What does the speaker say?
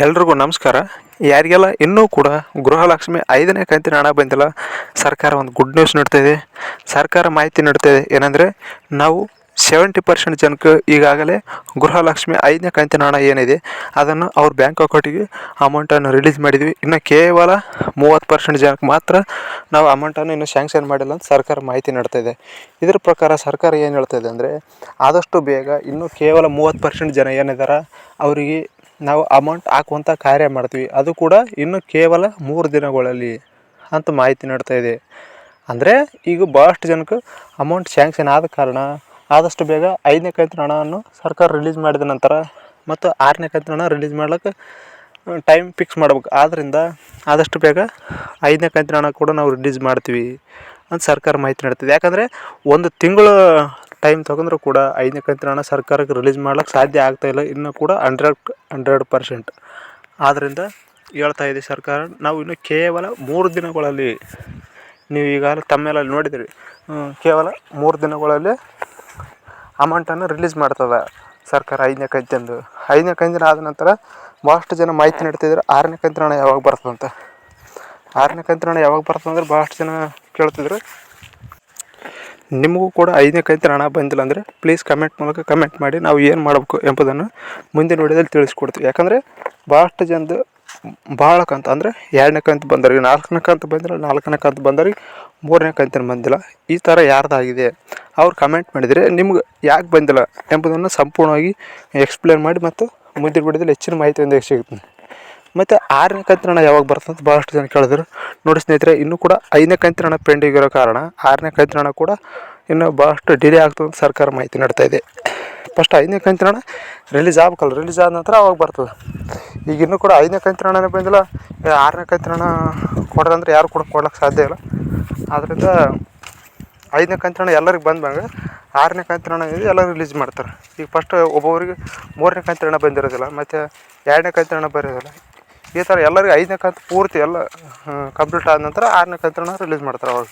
ಎಲ್ರಿಗೂ ನಮಸ್ಕಾರ. ಯಾರಿಗೆಲ್ಲ ಇನ್ನೂ ಕೂಡ ಗೃಹಲಕ್ಷ್ಮಿ 5ನೇ ಕಂತಿನ ಹಣ ಬಂದಿಲ್ಲ, ಸರ್ಕಾರ ಒಂದು ಗುಡ್ ನ್ಯೂಸ್ ನೀಡ್ತಾಯಿದೆ. ಸರ್ಕಾರ ಮಾಹಿತಿ ನೀಡ್ತಾಯಿದೆ ಏನಂದರೆ, ನಾವು 70% ಜನಕ್ಕೆ ಈಗಾಗಲೇ ಗೃಹಲಕ್ಷ್ಮಿ 5ನೇ ಕಂತಿನ ಹಣ ಏನಿದೆ ಅದನ್ನು ಅವ್ರ ಬ್ಯಾಂಕ್ ಅಕೌಂಟಿಗೆ ಅಮೌಂಟನ್ನು ರಿಲೀಸ್ ಮಾಡಿದ್ವಿ. ಇನ್ನು ಕೇವಲ 30% ಜನಕ್ಕೆ ಮಾತ್ರ ನಾವು ಅಮೌಂಟನ್ನು ಇನ್ನೂ ಸ್ಯಾಂಕ್ಷನ್ ಮಾಡಿಲ್ಲ ಅಂತ ಸರ್ಕಾರ ಮಾಹಿತಿ ನೀಡ್ತಾಯಿದೆ. ಇದರ ಪ್ರಕಾರ ಸರ್ಕಾರ ಏನು ಹೇಳ್ತಾಯಿದೆ ಅಂದರೆ, ಆದಷ್ಟು ಬೇಗ ಇನ್ನೂ ಕೇವಲ 30% ಜನ ಏನಿದ್ದಾರೆ ಅವರಿಗೆ ನಾವು ಅಮೌಂಟ್ ಹಾಕುವಂಥ ಕಾರ್ಯ ಮಾಡ್ತೀವಿ, ಅದು ಕೂಡ ಇನ್ನು ಕೇವಲ 3 ದಿನಗಳಲ್ಲಿ ಅಂತ ಮಾಹಿತಿ ನೀಡ್ತಾಯಿದೆ. ಅಂದರೆ ಈಗ ಭಾಳಷ್ಟು ಜನಕ್ಕೆ ಅಮೌಂಟ್ ಸ್ಯಾಂಕ್ಷನ್ ಆದ ಕಾರಣ ಆದಷ್ಟು ಬೇಗ 5ನೇ ಕಂತಿನ ಹಣವನ್ನು ಸರ್ಕಾರ ರಿಲೀಸ್ ಮಾಡಿದ ನಂತರ ಮತ್ತು 6ನೇ ಕಂತಿನ ಹಣ ರಿಲೀಸ್ ಮಾಡ್ಲಿಕ್ಕೆ ಟೈಮ್ ಫಿಕ್ಸ್ ಮಾಡ್ಬೇಕು. ಆದ್ದರಿಂದ ಆದಷ್ಟು ಬೇಗ 5ನೇ ಕಂತಿನ ಹಣ ಕೂಡ ನಾವು ರಿಲೀಸ್ ಮಾಡ್ತೀವಿ ಅಂತ ಸರ್ಕಾರ ಮಾಹಿತಿ ನೀಡ್ತಿದೆ. ಯಾಕಂದರೆ ಒಂದು ತಿಂಗಳು ಟೈಮ್ ತೊಗೊಂಡ್ರೂ ಕೂಡ 5ನೇ ಕಂತಿನ ಹಣ ಸರ್ಕಾರಕ್ಕೆ ರಿಲೀಸ್ ಮಾಡ್ಲಿಕ್ಕೆ ಸಾಧ್ಯ ಆಗ್ತಾಯಿಲ್ಲ, ಇನ್ನೂ ಕೂಡ 100%. ಆದ್ದರಿಂದ ಹೇಳ್ತಾಯಿದೆ ಸರ್ಕಾರ, ನಾವು ಇನ್ನು ಕೇವಲ 3 ದಿನಗಳಲ್ಲಿ, ನೀವು ಈಗಾಗಲೇ ತಮ್ಮೆಲ್ಲ ನೋಡಿದಿರಿ, ಕೇವಲ 3 ದಿನಗಳಲ್ಲಿ ಅಮೌಂಟನ್ನು ರಿಲೀಸ್ ಮಾಡ್ತದೆ ಸರ್ಕಾರ 5ನೇ ಕಂತಿಂದು. 5ನೇ ಕಂತಿನ ಆದ ನಂತರ ಭಾಳಷ್ಟು ಜನ ಮಾಹಿತಿ ನೀಡ್ತಿದ್ರು 6ನೇ ಕಂತಿನ ಹಣ ಯಾವಾಗ ಬರ್ತದಂತ. 6ನೇ ಕಂತಿನ ಹಣ ಯಾವಾಗ ಬರ್ತದಂದ್ರೆ ಭಾಳಷ್ಟು ಜನ ಕೇಳ್ತಿದ್ರು. ನಿಮಗೂ ಕೂಡ 5ನೇ ಕಂತಿನ ಹಣ ಬಂದಿಲ್ಲ ಅಂದರೆ ಪ್ಲೀಸ್ ಕಮೆಂಟ್ ಮೂಲಕ ಕಮೆಂಟ್ ಮಾಡಿ, ನಾವು ಏನು ಮಾಡಬೇಕು ಎಂಬುದನ್ನು ಮುಂದಿನ ವಿಡಿಯೋದಲ್ಲಿ ತಿಳಿಸ್ಕೊಡ್ತೀವಿ. ಯಾಕಂದರೆ ಭಾಳಷ್ಟು ಜನದು ಭಾಳ ಕಂತು, ಅಂದರೆ 2ನೇ ಕಂತು ಬಂದವ್ರಿಗೆ 4ನೇ ಕಂತು ಬಂದಿಲ್ಲ, 4ನೇ ಕಂತು ಬಂದವ್ರಿಗೆ 3ನೇ ಕಂತಿನ ಬಂದಿಲ್ಲ. ಈ ಥರ ಯಾರ್ದಾಗಿದೆ ಅವ್ರು ಕಮೆಂಟ್ ಮಾಡಿದರೆ ನಿಮ್ಗೆ ಯಾಕೆ ಬಂದಿಲ್ಲ ಎಂಬುದನ್ನು ಸಂಪೂರ್ಣವಾಗಿ ಎಕ್ಸ್ಪ್ಲೇನ್ ಮಾಡಿ ಮತ್ತು ಮುಂದಿನ ವಿಡಿಯೋದಲ್ಲಿ ಹೆಚ್ಚಿನ ಮಾಹಿತಿಯೊಂದಿಗೆ ಸಿಗುತ್ತೆ. ಮತ್ತು 6ನೇ ಕಂತಿನ ಹಣ ಯಾವಾಗ ಬರ್ತದೆ ಅಂತ ಭಾಳಷ್ಟು ಜನ ಕೇಳಿದ್ರು. ನೋಡಿ ಸ್ನೇಹಿತರೆ, ಇನ್ನೂ ಕೂಡ 5ನೇ ಕಂತಿನ ಹಣ ಪೆಂಡಿಂಗ್ ಇರೋ ಕಾರಣ 6ನೇ ಕಂತಿನ ಹಣ ಕೂಡ ಇನ್ನೂ ಭಾಳಷ್ಟು ಡಿಲೇ ಆಗ್ತದೆ ಅಂತ ಸರ್ಕಾರ ಮಾಹಿತಿ ನೀಡ್ತಾಯಿದೆ. ಫಸ್ಟ್ 5ನೇ ಕಂತಿನ ಹಣ ರಿಲೀಸ್ ಆಗ್ಬೇಕಲ್ಲ, ರಿಲೀಸ್ ಆದ ನಂತರ ಅವಾಗ ಬರ್ತದೆ. ಈಗ ಇನ್ನೂ ಕೂಡ 5ನೇ ಕಂತಿನ ಹಣನೇ ಬಂದಿಲ್ಲ, 6ನೇ ಕಂತಿನ ಹಣ ಕೊಡೋದಂದ್ರೆ ಯಾರು ಕೂಡ ಕೊಡ್ಲಿಕ್ಕೆ ಸಾಧ್ಯ ಇಲ್ಲ. ಆದ್ದರಿಂದ 5ನೇ ಕಂತಿನ ಹಣ ಎಲ್ಲರಿಗೆ ಬಂದಾಗ 6ನೇ ಕಂತಿನ ಹಣ ಇದೆ ಎಲ್ಲರೂ ರಿಲೀಸ್ ಮಾಡ್ತಾರೆ. ಈಗ ಫಸ್ಟ್ ಒಬ್ಬೊಬ್ಬರಿಗೆ 3ನೇ ಕಂತಿನ ಹಣ ಬಂದಿರೋದಿಲ್ಲ, ಮತ್ತು 2ನೇ ಕಂತಿನ ಹಣ ಬರೋದಿಲ್ಲ. ಈ ಥರ ಎಲ್ಲರಿಗೂ 5ನೇ ಕಂತು ಪೂರ್ತಿ ಎಲ್ಲ ಕಂಪ್ಲೀಟ್ ಆದ ನಂತರ 6ನೇ ಕಂತಿನ ಹಣ ರಿಲೀಸ್ ಮಾಡ್ತಾರೆ ಅವಾಗ.